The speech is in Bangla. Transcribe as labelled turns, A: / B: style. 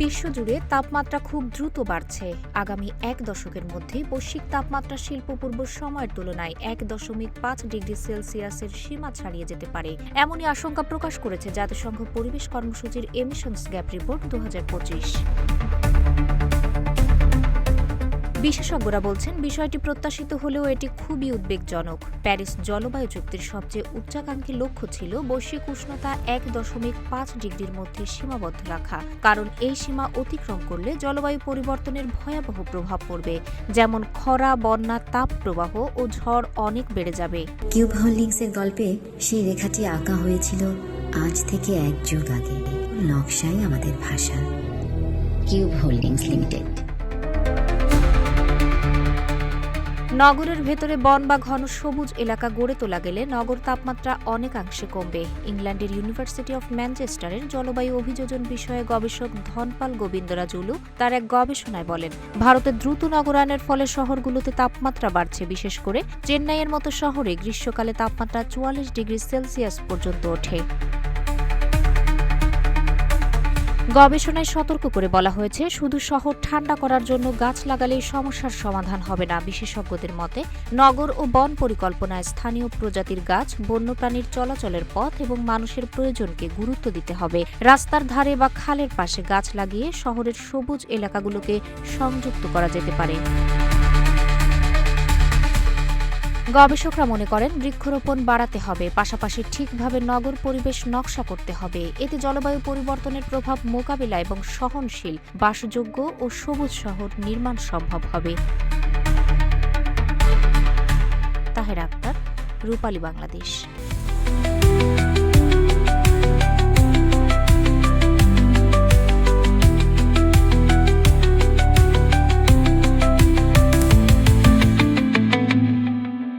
A: বিশ্বজুড়ে তাপমাত্রা খুব দ্রুত বাড়ছে। আগামী এক দশকের মধ্যে বৈশ্বিক তাপমাত্রা শিল্পপূর্ব সময়ের তুলনায় 1.5 ডিগ্রি সেলসিয়াসের সীমা ছাড়িয়ে যেতে পারে, এমনই আশঙ্কা প্রকাশ করেছে জাতিসংঘ পরিবেশ কর্মসূচির এমিশনস গ্যাপ রিপোর্ট 2025। বিশেষজ্ঞরা বলছেন, বিষয়টি প্রত্যাশিত হলেও এটি খুবই উদ্বেগজনক। প্যারিস জলবায়ু চুক্তির সবচেয়ে উচ্চাকাঙ্ক্ষী লক্ষ্য ছিল বৈশ্বিক উষ্ণতা 1.5 ডিগ্রির মধ্যে সীমাবদ্ধ রাখা, কারণ এই সীমা অতিক্রম করলে জলবায়ু পরিবর্তনের ভয়াবহ প্রভাব পড়বে, যেমন খরা, বন্যা, তাপ প্রবাহ ও ঝড় অনেক বেড়ে যাবে।
B: কিউব হোল্ডিংসের গল্পে সেই রেখাটি আঁকা হয়েছিল আজ থেকে 1 যুগ আগে। নকশাই আমাদের ভাষা। Cube holdings limited.
A: নগরের ভেতরে বন বা ঘন সবুজ এলাকা গড়ে তোলা গেলে নগর তাপমাত্রা অনেকাংশে কমবে। ইংল্যান্ডের ইউনিভার্সিটি অফ ম্যানচেস্টারের জলবায়ু অভিযোজন বিষয়ে গবেষক ধনপাল গোবিন্দরাজুলু তার এক গবেষণায় বলেন, ভারতের দ্রুত নগরায়নের ফলে শহরগুলোতে তাপমাত্রা বাড়ছে। বিশেষ করে চেন্নাইয়ের মতো শহরে গ্রীষ্মকালে তাপমাত্রা 44 ডিগ্রি সেলসিয়াস পর্যন্ত ওঠে। গবেষণায় সতর্ক করে বলা হয়েছে, শুধু শহর ঠান্ডা করার জন্য গাছ লাগালেই সমস্যার সমাধান হবে না। বিশেষজ্ঞদের মতে, নগর ও বন পরিকল্পনায় স্থানীয় প্রজাতির গাছ, বন্যপ্রাণীর চলাচলের পথ এবং মানুষের প্রয়োজনকে গুরুত্ব দিতে হবে। রাস্তার ধারে বা খালের পাশে গাছ লাগিয়ে শহরের সবুজ এলাকাগুলোকে সংযুক্ত করা যেতে পারে। গবেষকরা মনে করেন, বৃক্ষরোপণ বাড়াতে হবে, পাশাপাশি ঠিকভাবে নগর পরিবেশ নকশা করতে হবে। এতে জলবায়ু পরিবর্তনের প্রভাব মোকাবিলা এবং সহনশীল, বাসযোগ্য ও সবুজ শহর নির্মাণ সম্ভব হবে। তাহের আক্তার, রূপালী বাংলাদেশ।